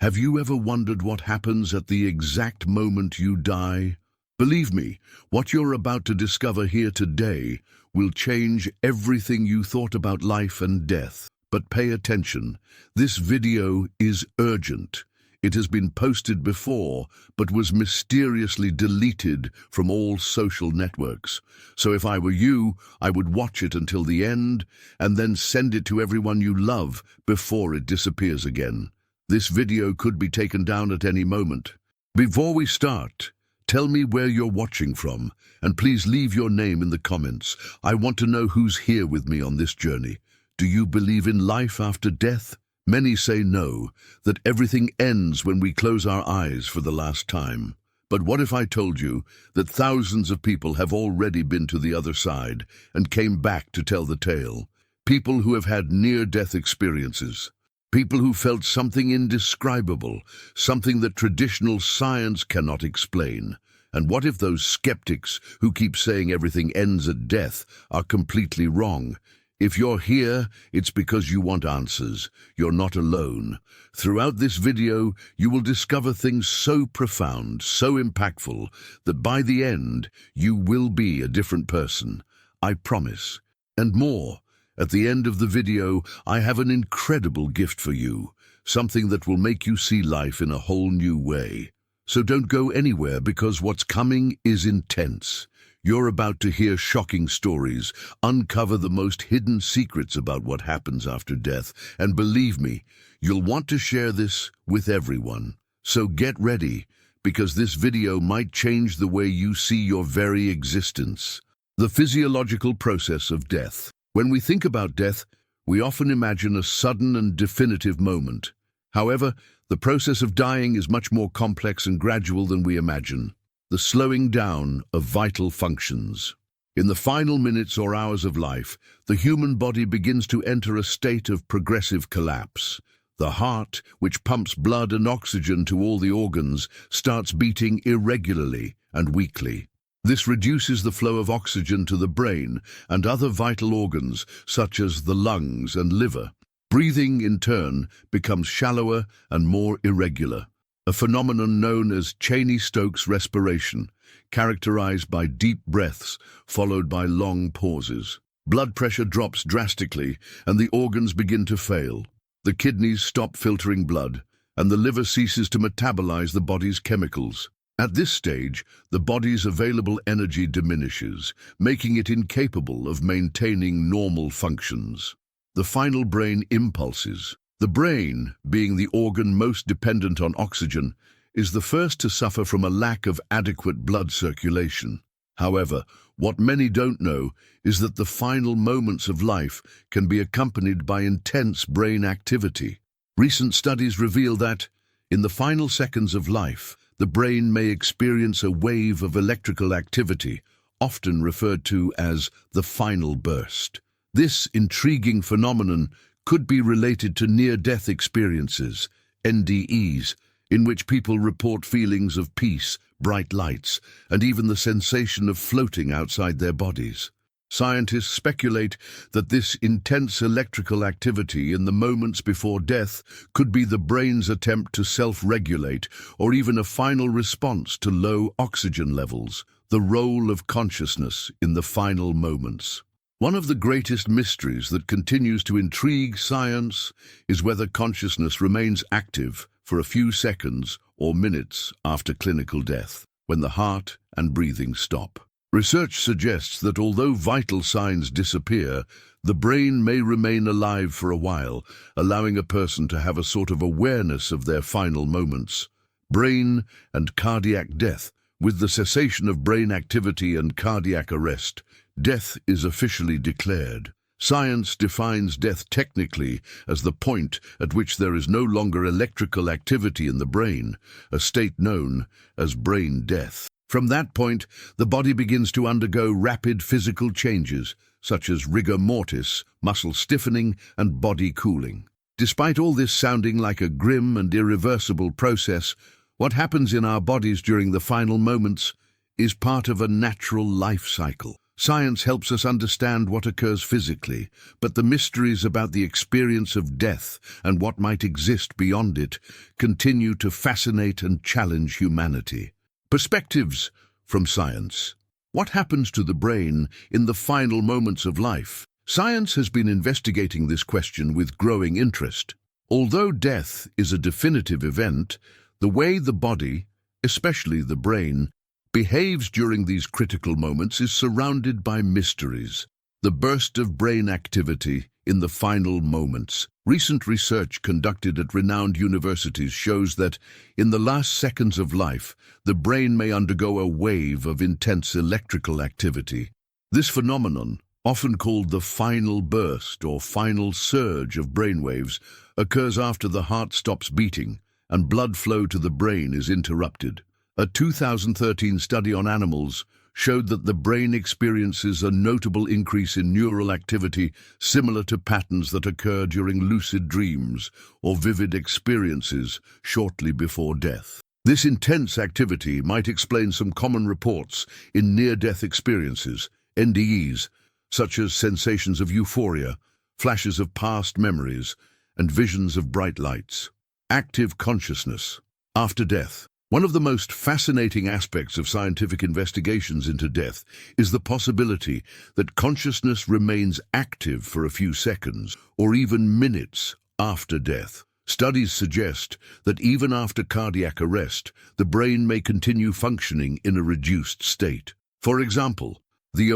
Have you ever wondered what happens at the exact moment you die? Believe me, what you're about to discover here today will change everything you thought about life and death. But pay attention, this video is urgent. It has been posted before, but was mysteriously deleted from all social networks. So if I were you, I would watch it until the end, and then send it to everyone you love before it disappears again. This video could be taken down at any moment. Before we start, tell me where you're watching from, and please leave your name in the comments. I want to know who's here with me on this journey. Do you believe in life after death? Many say no, that everything ends when we close our eyes for the last time. But what if I told you that thousands of people have already been to the other side and came back to tell the tale? People who have had near-death experiences. People who felt something indescribable, something that traditional science cannot explain. And what if those skeptics who keep saying everything ends at death are completely wrong? If you're here, it's because you want answers. You're not alone. Throughout this video, you will discover things so profound, so impactful, that by the end, you will be a different person. I promise. And more. At the end of the video, I have an incredible gift for you, something that will make you see life in a whole new way. So don't go anywhere, because what's coming is intense. You're about to hear shocking stories, uncover the most hidden secrets about what happens after death, and believe me, you'll want to share this with everyone. So get ready, because this video might change the way you see your very existence. The physiological process of death. When we think about death, we often imagine a sudden and definitive moment. However, the process of dying is much more complex and gradual than we imagine. The slowing down of vital functions. In the final minutes or hours of life, the human body begins to enter a state of progressive collapse. The heart, which pumps blood and oxygen to all the organs, starts beating irregularly and weakly. This reduces the flow of oxygen to the brain and other vital organs, such as the lungs and liver. Breathing, in turn, becomes shallower and more irregular, a phenomenon known as Cheney-Stokes respiration, characterized by deep breaths followed by long pauses. Blood pressure drops drastically, and the organs begin to fail. The kidneys stop filtering blood, and the liver ceases to metabolize the body's chemicals. At this stage, the body's available energy diminishes, making it incapable of maintaining normal functions. The final brain impulses. The brain, being the organ most dependent on oxygen, is the first to suffer from a lack of adequate blood circulation. However, what many don't know is that the final moments of life can be accompanied by intense brain activity. Recent studies reveal that, in the final seconds of life, the brain may experience a wave of electrical activity, often referred to as the final burst. This intriguing phenomenon could be related to near-death experiences, NDEs, in which people report feelings of peace, bright lights, and even the sensation of floating outside their bodies. Scientists speculate that this intense electrical activity in the moments before death could be the brain's attempt to self-regulate, or even a final response to low oxygen levels, the role of consciousness in the final moments. One of the greatest mysteries that continues to intrigue science is whether consciousness remains active for a few seconds or minutes after clinical death, when the heart and breathing stop. Research suggests that although vital signs disappear, the brain may remain alive for a while, allowing a person to have a sort of awareness of their final moments. Brain and cardiac death. With the cessation of brain activity and cardiac arrest, death is officially declared. Science defines death technically as the point at which there is no longer electrical activity in the brain, a state known as brain death. From that point, the body begins to undergo rapid physical changes, such as rigor mortis, muscle stiffening, and body cooling. Despite all this sounding like a grim and irreversible process, what happens in our bodies during the final moments is part of a natural life cycle. Science helps us understand what occurs physically, but the mysteries about the experience of death and what might exist beyond it continue to fascinate and challenge humanity. Perspectives from science. What happens to the brain in the final moments of life? Science has been investigating this question with growing interest. Although death is a definitive event, the way the body, especially the brain, behaves during these critical moments is surrounded by mysteries. The burst of brain activity in the final moments. Recent research conducted at renowned universities shows that in the last seconds of life, the brain may undergo a wave of intense electrical activity. This phenomenon, often called the final burst or final surge of brainwaves, occurs after the heart stops beating and blood flow to the brain is interrupted. A 2013 study on animals showed that the brain experiences a notable increase in neural activity similar to patterns that occur during lucid dreams or vivid experiences shortly before death. This intense activity might explain some common reports in near-death experiences, NDEs, such as sensations of euphoria, flashes of past memories, and visions of bright lights. Active consciousness. After death. One of the most fascinating aspects of scientific investigations into death is the possibility that consciousness remains active for a few seconds or even minutes after death. Studies suggest that even after cardiac arrest, the brain may continue functioning in a reduced state. For example, the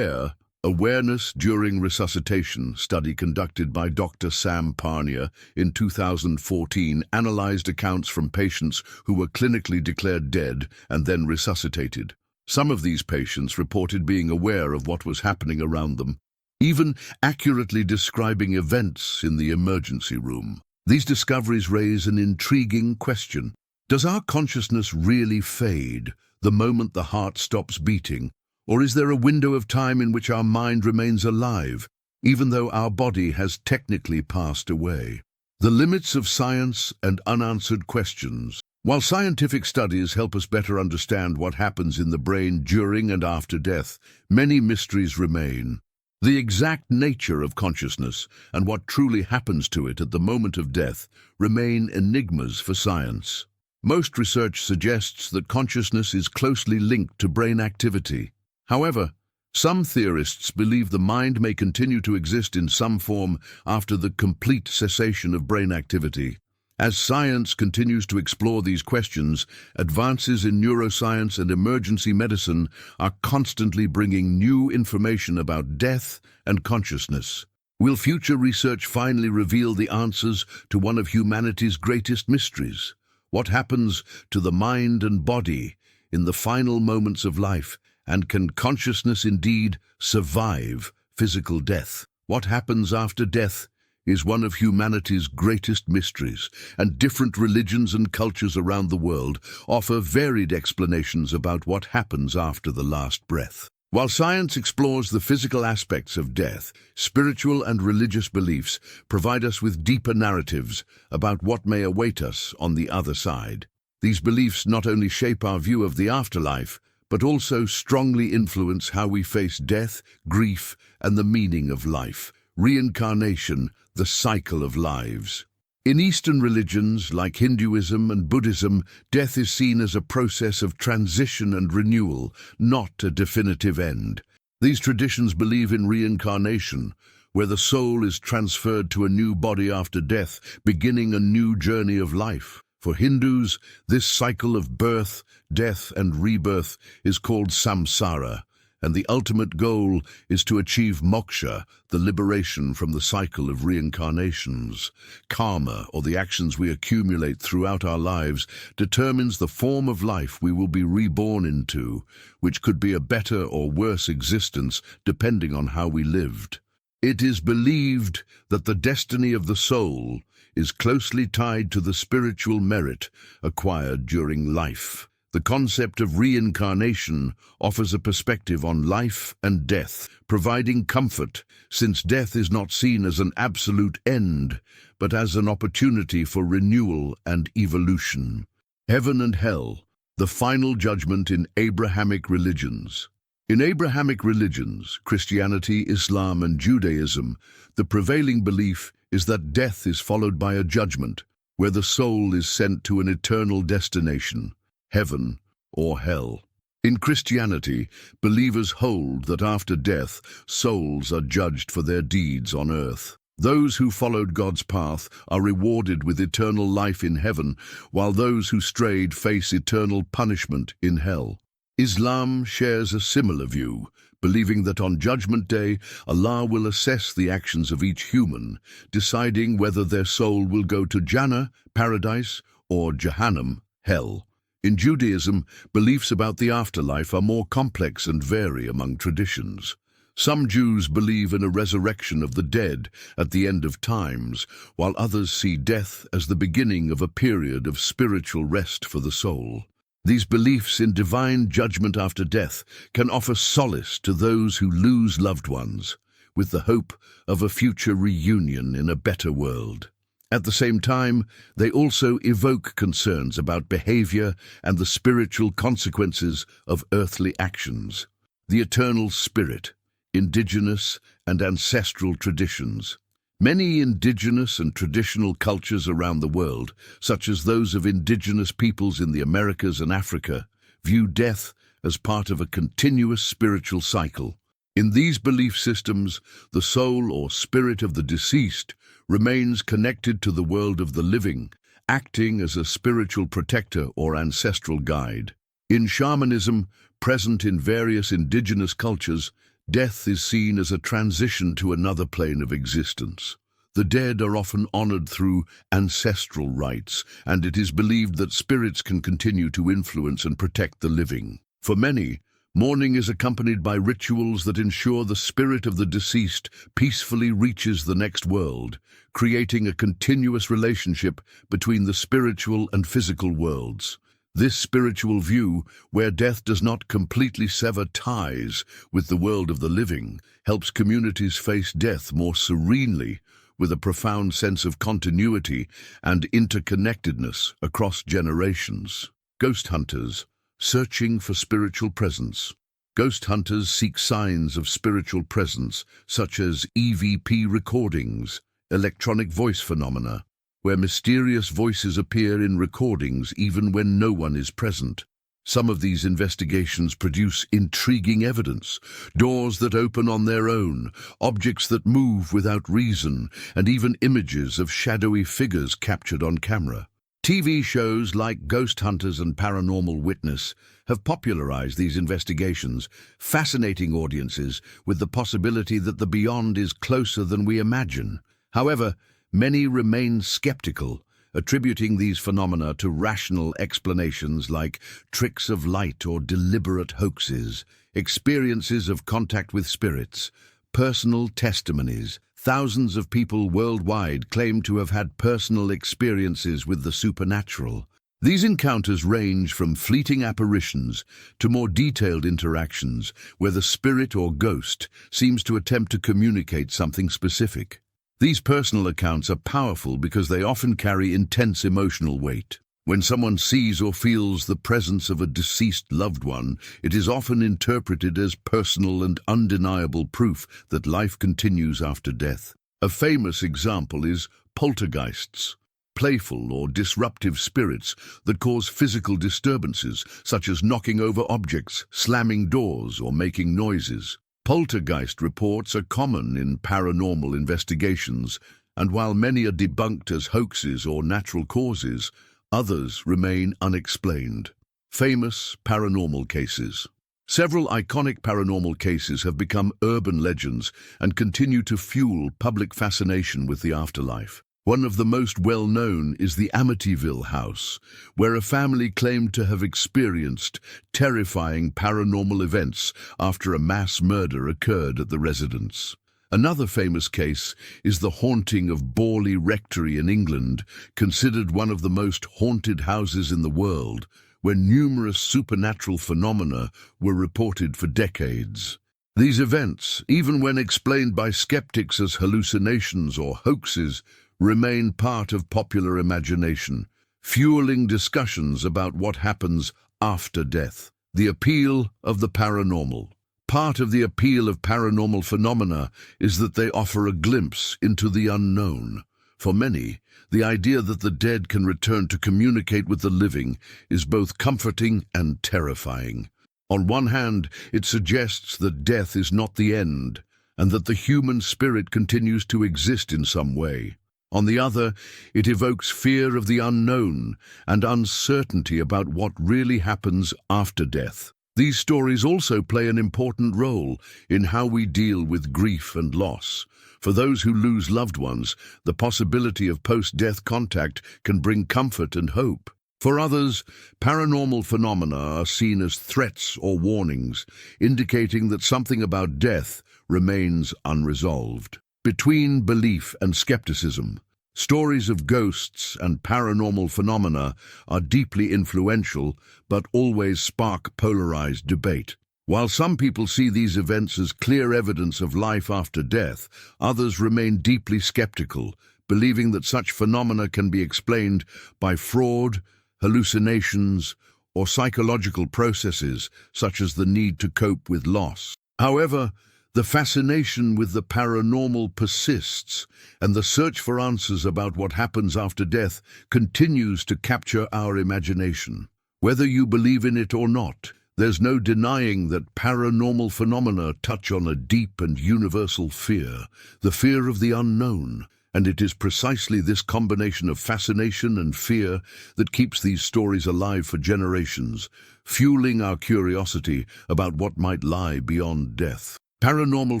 Awareness During Resuscitation study conducted by Dr. Sam Parnia in 2014 analyzed accounts from patients who were clinically declared dead and then resuscitated. Some of these patients reported being aware of what was happening around them, even accurately describing events in the emergency room. These discoveries raise an intriguing question. Does our consciousness really fade the moment the heart stops beating? Or is there a window of time in which our mind remains alive, even though our body has technically passed away? The limits of science and unanswered questions. While scientific studies help us better understand what happens in the brain during and after death, many mysteries remain. The exact nature of consciousness and what truly happens to it at the moment of death remain enigmas for science. Most research suggests that consciousness is closely linked to brain activity. However, some theorists believe the mind may continue to exist in some form after the complete cessation of brain activity. As science continues to explore these questions, advances in neuroscience and emergency medicine are constantly bringing new information about death and consciousness. Will future research finally reveal the answers to one of humanity's greatest mysteries? What happens to the mind and body in the final moments of life? And can consciousness indeed survive physical death? What happens after death is one of humanity's greatest mysteries, and different religions and cultures around the world offer varied explanations about what happens after the last breath. While science explores the physical aspects of death, spiritual and religious beliefs provide us with deeper narratives about what may await us on the other side. These beliefs not only shape our view of the afterlife, but also strongly influence how we face death, grief, and the meaning of life. Reincarnation, the cycle of lives. In Eastern religions, like Hinduism and Buddhism, death is seen as a process of transition and renewal, not a definitive end. These traditions believe in reincarnation, where the soul is transferred to a new body after death, beginning a new journey of life. For Hindus, this cycle of birth, death, and rebirth is called samsara, and the ultimate goal is to achieve moksha, the liberation from the cycle of reincarnations. Karma, or the actions we accumulate throughout our lives, determines the form of life we will be reborn into, which could be a better or worse existence depending on how we lived. It is believed that the destiny of the soul is closely tied to the spiritual merit acquired during life. The concept of reincarnation offers a perspective on life and death, providing comfort, since death is not seen as an absolute end, but as an opportunity for renewal and evolution. Heaven and hell, the final judgment in Abrahamic religions. In Abrahamic religions, Christianity, Islam, and Judaism, the prevailing belief is that death is followed by a judgment, where the soul is sent to an eternal destination, heaven or hell. In Christianity, believers hold that after death, souls are judged for their deeds on earth. Those who followed God's path are rewarded with eternal life in heaven, while those who strayed face eternal punishment in hell. Islam shares a similar view, believing that on Judgment Day, Allah will assess the actions of each human, deciding whether their soul will go to Jannah, paradise, or Jahannam, hell. In Judaism, beliefs about the afterlife are more complex and vary among traditions. Some Jews believe in a resurrection of the dead at the end of times, while others see death as the beginning of a period of spiritual rest for the soul. These beliefs in divine judgment after death can offer solace to those who lose loved ones, with the hope of a future reunion in a better world. At the same time, they also evoke concerns about behavior and the spiritual consequences of earthly actions. The eternal spirit, indigenous and ancestral traditions. Many indigenous and traditional cultures around the world, such as those of indigenous peoples in the Americas and Africa, view death as part of a continuous spiritual cycle. In these belief systems, the soul or spirit of the deceased remains connected to the world of the living, acting as a spiritual protector or ancestral guide. In shamanism, present in various indigenous cultures, death is seen as a transition to another plane of existence. The dead are often honored through ancestral rites, and it is believed that spirits can continue to influence and protect the living. For many, mourning is accompanied by rituals that ensure the spirit of the deceased peacefully reaches the next world, creating a continuous relationship between the spiritual and physical worlds. This spiritual view, where death does not completely sever ties with the world of the living, helps communities face death more serenely, with a profound sense of continuity and interconnectedness across generations. Ghost hunters, searching for spiritual presence. Ghost hunters seek signs of spiritual presence, such as EVP recordings, electronic voice phenomena, where mysterious voices appear in recordings even when no one is present. Some of these investigations produce intriguing evidence, doors that open on their own, objects that move without reason, and even images of shadowy figures captured on camera. TV shows like Ghost Hunters and Paranormal Witness have popularized these investigations, fascinating audiences with the possibility that the beyond is closer than we imagine. However, many remain skeptical, attributing these phenomena to rational explanations like tricks of light or deliberate hoaxes, experiences of contact with spirits, personal testimonies. Thousands of people worldwide claim to have had personal experiences with the supernatural. These encounters range from fleeting apparitions to more detailed interactions where the spirit or ghost seems to attempt to communicate something specific. These personal accounts are powerful because they often carry intense emotional weight. When someone sees or feels the presence of a deceased loved one, it is often interpreted as personal and undeniable proof that life continues after death. A famous example is poltergeists, playful or disruptive spirits that cause physical disturbances, such as knocking over objects, slamming doors, or making noises. Poltergeist reports are common in paranormal investigations, and while many are debunked as hoaxes or natural causes, others remain unexplained. Famous paranormal cases. Several iconic paranormal cases have become urban legends and continue to fuel public fascination with the afterlife. One of the most well-known is the Amityville house, where a family claimed to have experienced terrifying paranormal events after a mass murder occurred at the residence. Another famous case is the haunting of Borley Rectory in England, considered one of the most haunted houses in the world, where numerous supernatural phenomena were reported for decades. These events, even when explained by skeptics as hallucinations or hoaxes, remain part of popular imagination, fueling discussions about what happens after death. The appeal of the paranormal. Part of the appeal of paranormal phenomena is that they offer a glimpse into the unknown. For many, the idea that the dead can return to communicate with the living is both comforting and terrifying. On one hand, it suggests that death is not the end, and that the human spirit continues to exist in some way. On the other, it evokes fear of the unknown and uncertainty about what really happens after death. These stories also play an important role in how we deal with grief and loss. For those who lose loved ones, the possibility of post-death contact can bring comfort and hope. For others, paranormal phenomena are seen as threats or warnings, indicating that something about death remains unresolved. Between belief and skepticism, stories of ghosts and paranormal phenomena are deeply influential but always spark polarized debate. While some people see these events as clear evidence of life after death, others remain deeply skeptical, believing that such phenomena can be explained by fraud, hallucinations, or psychological processes such as the need to cope with loss. However, the fascination with the paranormal persists, and the search for answers about what happens after death continues to capture our imagination. Whether you believe in it or not, there's no denying that paranormal phenomena touch on a deep and universal fear, the fear of the unknown, and it is precisely this combination of fascination and fear that keeps these stories alive for generations, fueling our curiosity about what might lie beyond death. Paranormal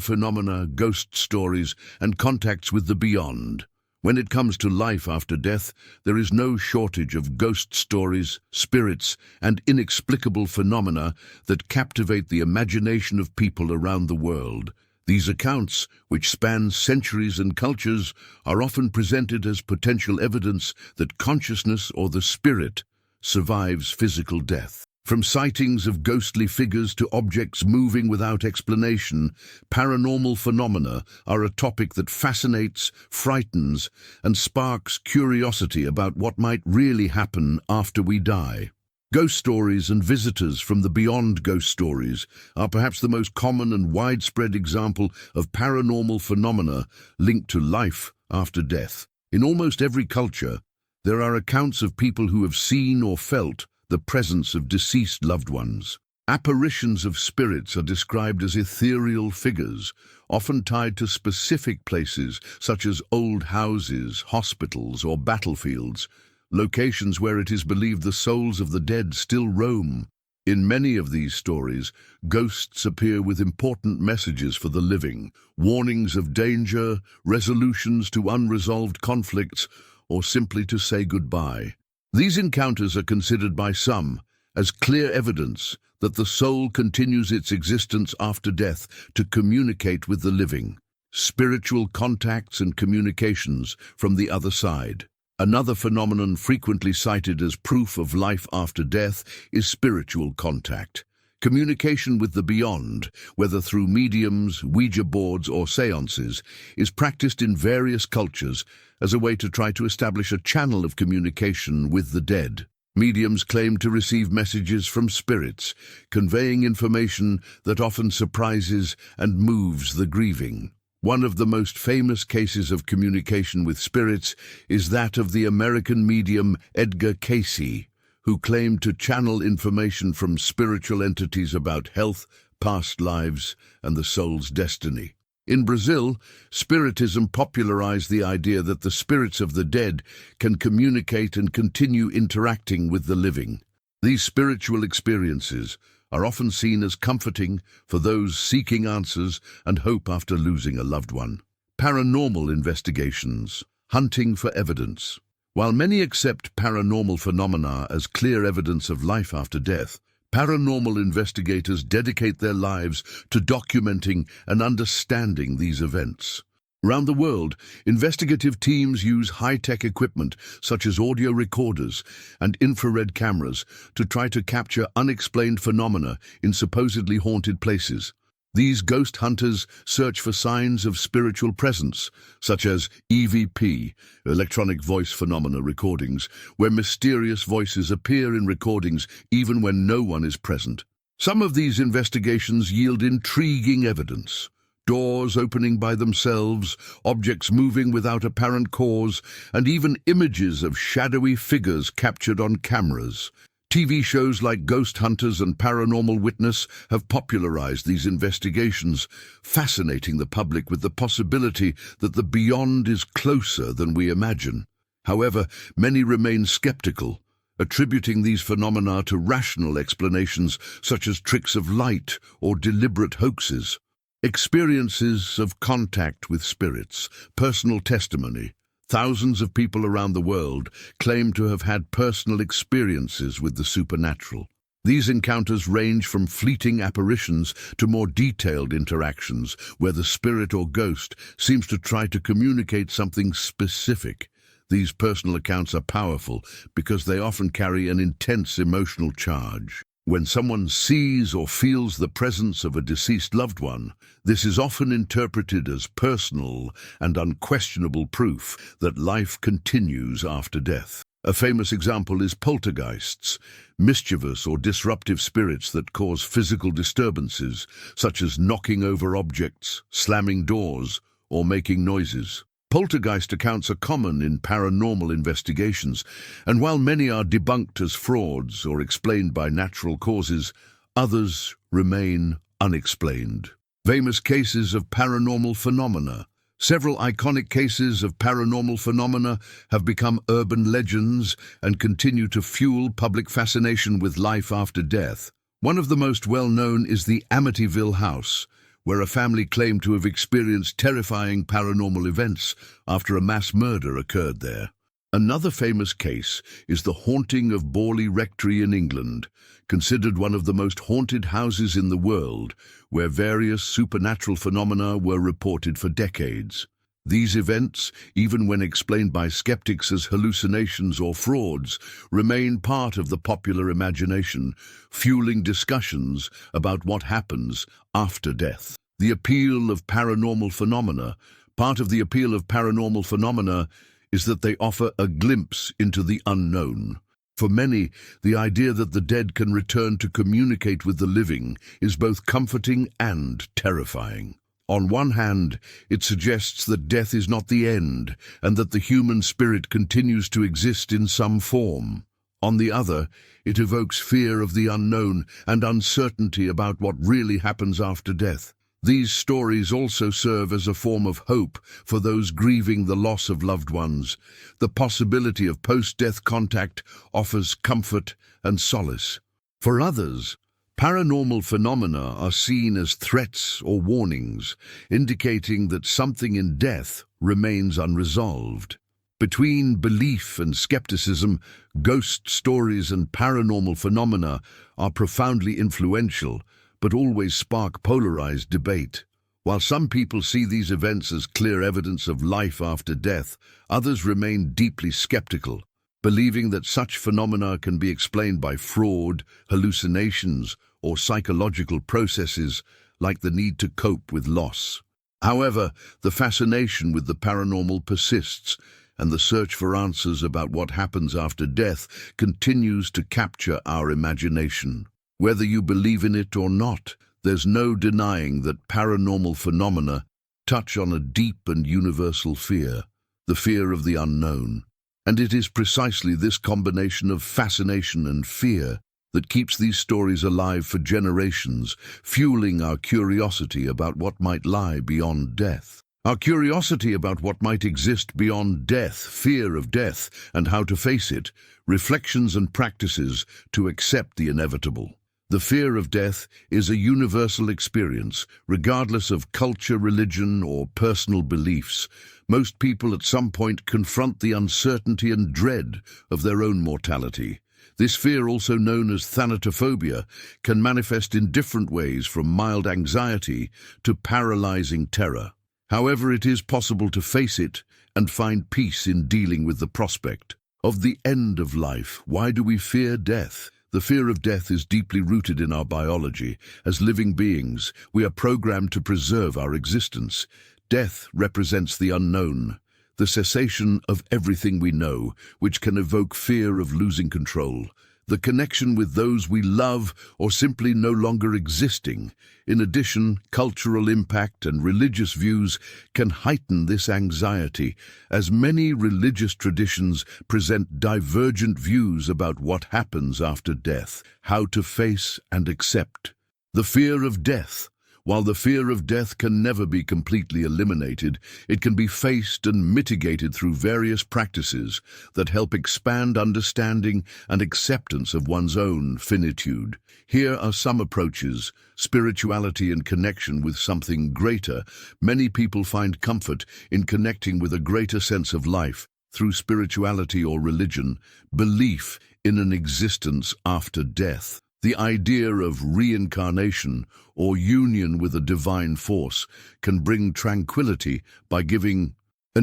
phenomena, ghost stories, and contacts with the beyond. When it comes to life after death, there is no shortage of ghost stories, spirits, and inexplicable phenomena that captivate the imagination of people around the world. These accounts, which span centuries and cultures, are often presented as potential evidence that consciousness or the spirit survives physical death. From sightings of ghostly figures to objects moving without explanation, paranormal phenomena are a topic that fascinates, frightens, and sparks curiosity about what might really happen after we die. Ghost stories and visitors from the beyond. Ghost stories are perhaps the most common and widespread example of paranormal phenomena linked to life after death. In almost every culture, there are accounts of people who have seen or felt the presence of deceased loved ones. Apparitions of spirits are described as ethereal figures, often tied to specific places such as old houses, hospitals, or battlefields, locations where it is believed the souls of the dead still roam. In many of these stories, ghosts appear with important messages for the living, warnings of danger, resolutions to unresolved conflicts, or simply to say goodbye. These encounters are considered by some as clear evidence that the soul continues its existence after death to communicate with the living. Spiritual contacts and communications from the other side. Another phenomenon frequently cited as proof of life after death is spiritual contact. Communication with the beyond, whether through mediums, Ouija boards, or seances, is practiced in various cultures as a way to try to establish a channel of communication with the dead. Mediums claim to receive messages from spirits, conveying information that often surprises and moves the grieving. One of the most famous cases of communication with spirits is that of the American medium Edgar Cayce, who claimed to channel information from spiritual entities about health, past lives, and the soul's destiny. In Brazil, Spiritism popularized the idea that the spirits of the dead can communicate and continue interacting with the living. These spiritual experiences are often seen as comforting for those seeking answers and hope after losing a loved one. Paranormal investigations, hunting for evidence. While many accept paranormal phenomena as clear evidence of life after death, paranormal investigators dedicate their lives to documenting and understanding these events. Around the world, investigative teams use high-tech equipment such as audio recorders and infrared cameras to try to capture unexplained phenomena in supposedly haunted places. These ghost hunters search for signs of spiritual presence, such as EVP, electronic voice phenomena recordings, where mysterious voices appear in recordings even when no one is present. Some of these investigations yield intriguing evidence. Doors opening by themselves, objects moving without apparent cause, and even images of shadowy figures captured on cameras. TV shows like Ghost Hunters and Paranormal Witness have popularized these investigations, fascinating the public with the possibility that the beyond is closer than we imagine. However, many remain skeptical, attributing these phenomena to rational explanations such as tricks of light or deliberate hoaxes. Experiences of contact with spirits, personal testimony. Thousands of people around the world claim to have had personal experiences with the supernatural. These encounters range from fleeting apparitions to more detailed interactions where the spirit or ghost seems to try to communicate something specific. These personal accounts are powerful because they often carry an intense emotional charge. When someone sees or feels the presence of a deceased loved one, this is often interpreted as personal and unquestionable proof that life continues after death. A famous example is poltergeists, mischievous or disruptive spirits that cause physical disturbances, such as knocking over objects, slamming doors, or making noises. Poltergeist accounts are common in paranormal investigations, and while many are debunked as frauds or explained by natural causes, others remain unexplained. Famous cases of paranormal phenomena. Several iconic cases of paranormal phenomena have become urban legends and continue to fuel public fascination with life after death. One of the most well-known is the Amityville house, where a family claimed to have experienced terrifying paranormal events after a mass murder occurred there. Another famous case is the haunting of Borley Rectory in England, considered one of the most haunted houses in the world, where various supernatural phenomena were reported for decades. These events, even when explained by skeptics as hallucinations or frauds, remain part of the popular imagination, fueling discussions about what happens after death. The appeal of paranormal phenomena. Part of the appeal of paranormal phenomena is that they offer a glimpse into the unknown. For many, the idea that the dead can return to communicate with the living is both comforting and terrifying. On one hand, it suggests that death is not the end and that the human spirit continues to exist in some form. On the other, it evokes fear of the unknown and uncertainty about what really happens after death. These stories also serve as a form of hope for those grieving the loss of loved ones. The possibility of post-death contact offers comfort and solace. For others, paranormal phenomena are seen as threats or warnings, indicating that something in death remains unresolved. Between belief and skepticism, ghost stories and paranormal phenomena are profoundly influential, but always spark polarized debate. While some people see these events as clear evidence of life after death, others remain deeply skeptical, believing that such phenomena can be explained by fraud, hallucinations, or psychological processes like the need to cope with loss. However, the fascination with the paranormal persists, and the search for answers about what happens after death continues to capture our imagination. Whether you believe in it or not, there's no denying that paranormal phenomena touch on a deep and universal fear, the fear of the unknown. And it is precisely this combination of fascination and fear that keeps these stories alive for generations, fueling our curiosity about what might lie beyond death. Our curiosity about what might exist beyond death, fear of death, and how to face it, reflections and practices to accept the inevitable. The fear of death is a universal experience, regardless of culture, religion, or personal beliefs. Most people at some point confront the uncertainty and dread of their own mortality. This fear, also known as thanatophobia, can manifest in different ways, from mild anxiety to paralyzing terror. However, it is possible to face it and find peace in dealing with the prospect of the end of life. Why do we fear death? The fear of death is deeply rooted in our biology. As living beings, we are programmed to preserve our existence. Death represents the unknown, the cessation of everything we know, which can evoke fear of losing control. the connection with those we love or simply no longer existing. In addition, cultural impact and religious views can heighten this anxiety, as many religious traditions present divergent views about what happens after death, how to face and accept the fear of death. While the fear of death can never be completely eliminated, it can be faced and mitigated through various practices that help expand understanding and acceptance of one's own finitude. Here are some approaches: spirituality and connection with something greater. Many people find comfort in connecting with a greater sense of life through spirituality or religion, belief in an existence after death. The idea of reincarnation or union with a divine force can bring tranquility by giving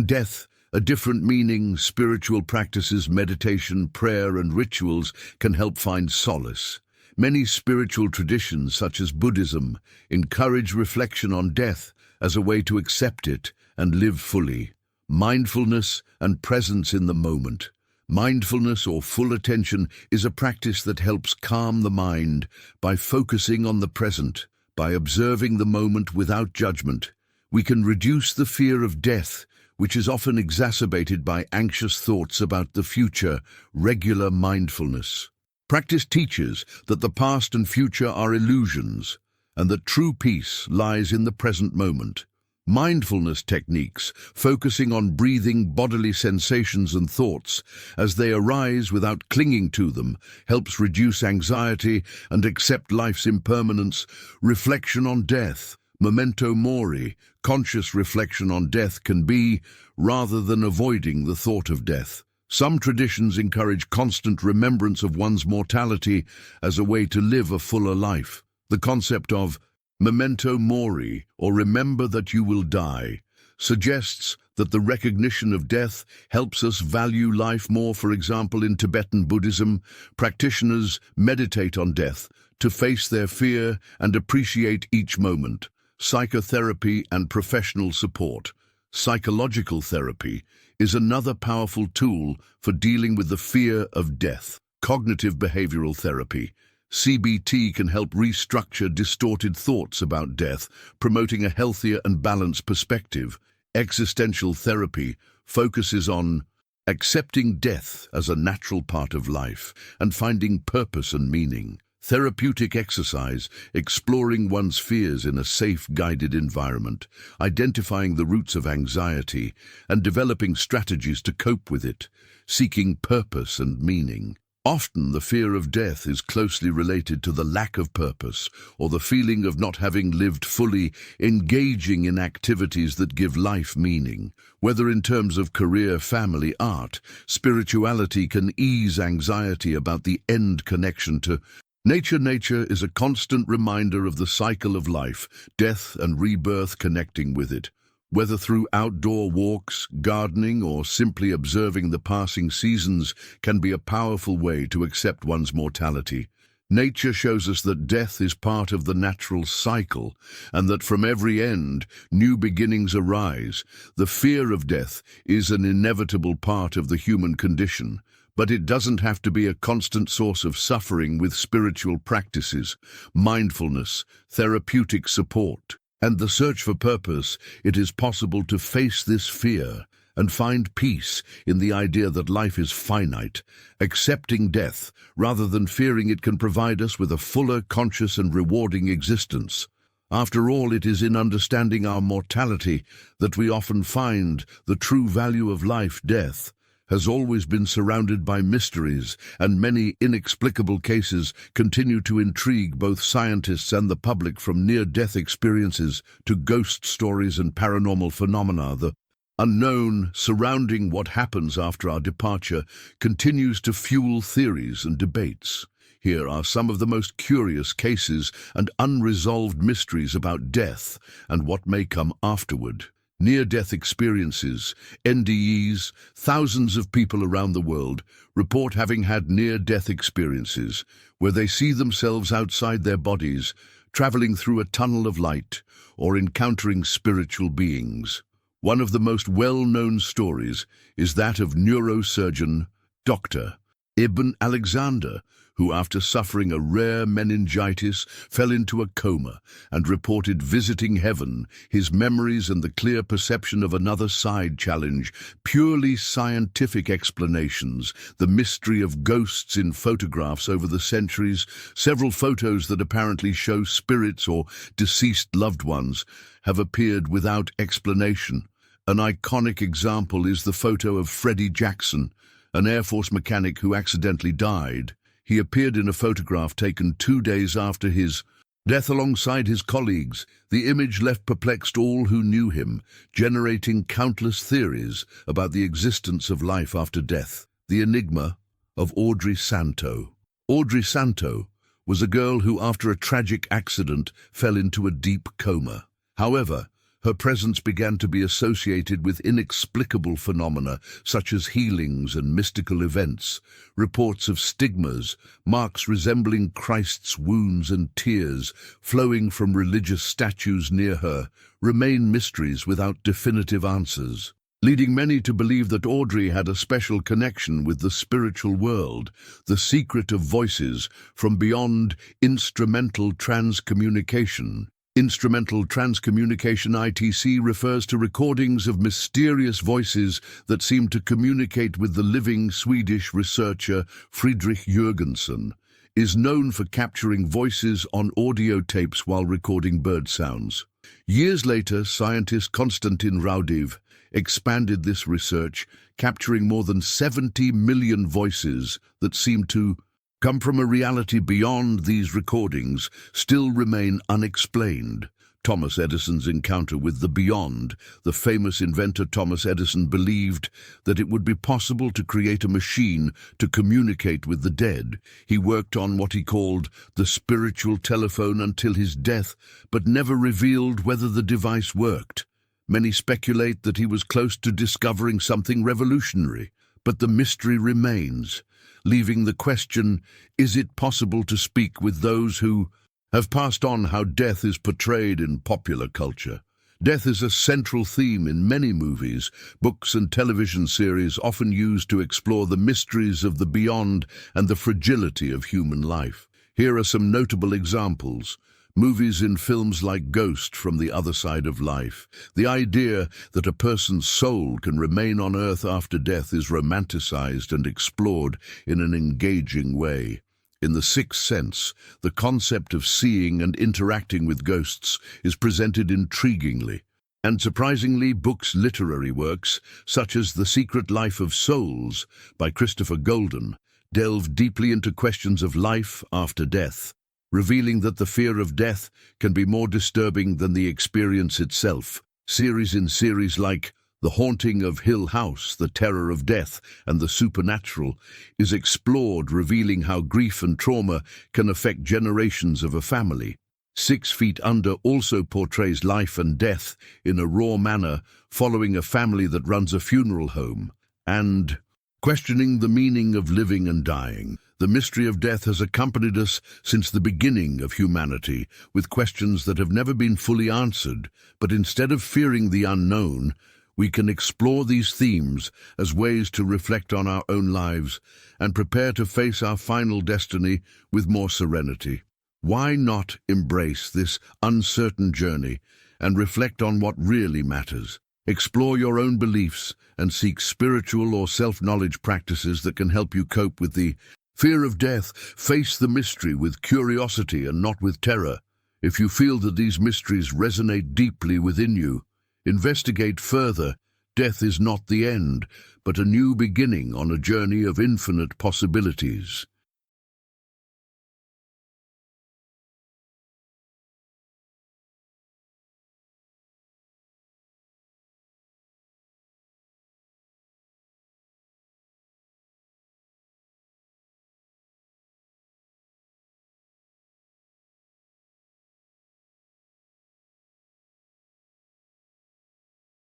death a different meaning. Spiritual practices, meditation, prayer, and rituals can help find solace. Many spiritual traditions, such as Buddhism, encourage reflection on death as a way to accept it and live fully. Mindfulness and presence in the moment. Mindfulness, or full attention, is a practice that helps calm the mind by focusing on the present. By observing the moment without judgment, we can reduce the fear of death, which is often exacerbated by anxious thoughts about the future. Regular mindfulness practice teaches that the past and future are illusions, and that true peace lies in the present moment. Mindfulness techniques, focusing on breathing, bodily sensations and thoughts as they arise without clinging to them, helps reduce anxiety and accept life's impermanence. Reflection on death. Memento mori. Conscious reflection on death can be, rather than avoiding the thought of death. Some traditions encourage constant remembrance of one's mortality as a way to live a fuller life. The concept of memento mori, or remember that you will die, suggests that the recognition of death helps us value life more. For example, in Tibetan Buddhism, practitioners meditate on death to face their fear and appreciate each moment. Psychotherapy and professional support. Psychological therapy is another powerful tool for dealing with the fear of death. Cognitive behavioral therapy, CBT, can help restructure distorted thoughts about death, promoting a healthier and balanced perspective. Existential therapy focuses on accepting death as a natural part of life and finding purpose and meaning. Therapeutic exercise, exploring one's fears in a safe, guided environment, identifying the roots of anxiety, and developing strategies to cope with it. Seeking purpose and meaning. Often the fear of death is closely related to the lack of purpose or the feeling of not having lived fully. Engaging in activities that give life meaning, whether in terms of career, family, art, spirituality, can ease anxiety about the end. Connection to nature. Nature is a constant reminder of the cycle of life, death and rebirth. Connecting with it, whether through outdoor walks, gardening, or simply observing the passing seasons, can be a powerful way to accept one's mortality. Nature shows us that death is part of the natural cycle, and that from every end, new beginnings arise. The fear of death is an inevitable part of the human condition, but it doesn't have to be a constant source of suffering. With spiritual practices, mindfulness, therapeutic support, and the search for purpose, it is possible to face this fear and find peace in the idea that life is finite. Accepting death, rather than fearing it, can provide us with a fuller, conscious, and rewarding existence. After all, it is in understanding our mortality that we often find the true value of life. Death has always been surrounded by mysteries, and many inexplicable cases continue to intrigue both scientists and the public. From near-death experiences to ghost stories and paranormal phenomena, the unknown surrounding what happens after our departure continues to fuel theories and debates. Here are some of the most curious cases and unresolved mysteries about death and what may come afterward. Near-death experiences, NDEs. Thousands of people around the world report having had near-death experiences where they see themselves outside their bodies, traveling through a tunnel of light, or encountering spiritual beings. One of the most well-known stories is that of neurosurgeon Dr. Ibn Alexander, who, after suffering a rare meningitis, fell into a coma and reported visiting heaven. His memories and the clear perception of another side challenge purely scientific explanations. The mystery of ghosts in photographs over the centuries, several photos that apparently show spirits or deceased loved ones, have appeared without explanation. An iconic example is the photo of Freddie Jackson, an Air Force mechanic who accidentally died. He appeared in a photograph taken 2 days after his death alongside his colleagues. The image left perplexed all who knew him, generating countless theories about the existence of life after death. The enigma of Audrey Santo. Audrey Santo was a girl who, after a tragic accident, fell into a deep coma. However, her presence began to be associated with inexplicable phenomena such as healings and mystical events. Reports of stigmas, marks resembling Christ's wounds and tears flowing from religious statues near her, remain mysteries without definitive answers, leading many to believe that Audrey had a special connection with the spiritual world. The secret of voices from beyond. Instrumental transcommunication. Instrumental transcommunication (ITC) refers to recordings of mysterious voices that seem to communicate with the living. Swedish researcher Fredrik Jürgensen is known for capturing voices on audio tapes while recording bird sounds. Years later, scientist Konstantin Raudiv expanded this research, capturing more than 70 million voices that seem to come from a reality beyond. These recordings still remain unexplained. Thomas Edison's encounter with the beyond. The famous inventor Thomas Edison believed that it would be possible to create a machine to communicate with the dead. He worked on what he called the spiritual telephone until his death, but never revealed whether the device worked. Many speculate that he was close to discovering something revolutionary, but the mystery remains, leaving the question, is it possible to speak with those who have passed on? How death is portrayed in popular culture. Death is a central theme in many movies, books and television series, often used to explore the mysteries of the beyond and the fragility of human life. Here are some notable examples. Movies in films like Ghost from the Other Side of Life. The idea that a person's soul can remain on Earth after death is romanticized and explored in an engaging way. In The Sixth Sense, the concept of seeing and interacting with ghosts is presented intriguingly. And surprisingly, literary works, such as The Secret Life of Souls by Christopher Golden, delve deeply into questions of life after death, revealing that the fear of death can be more disturbing than the experience itself. Series like The Haunting of Hill House, The Terror of Death, and The Supernatural is explored, revealing how grief and trauma can affect generations of a family. 6 Feet Under also portrays life and death in a raw manner, following a family that runs a funeral home, and questioning the meaning of living and dying. The mystery of death has accompanied us since the beginning of humanity, with questions that have never been fully answered. But instead of fearing the unknown, we can explore these themes as ways to reflect on our own lives and prepare to face our final destiny with more serenity. Why not embrace this uncertain journey and reflect on what really matters? Explore your own beliefs and seek spiritual or self-knowledge practices that can help you cope with the fear of death. Face the mystery with curiosity and not with terror. If you feel that these mysteries resonate deeply within you, investigate further. Death is not the end, but a new beginning on a journey of infinite possibilities.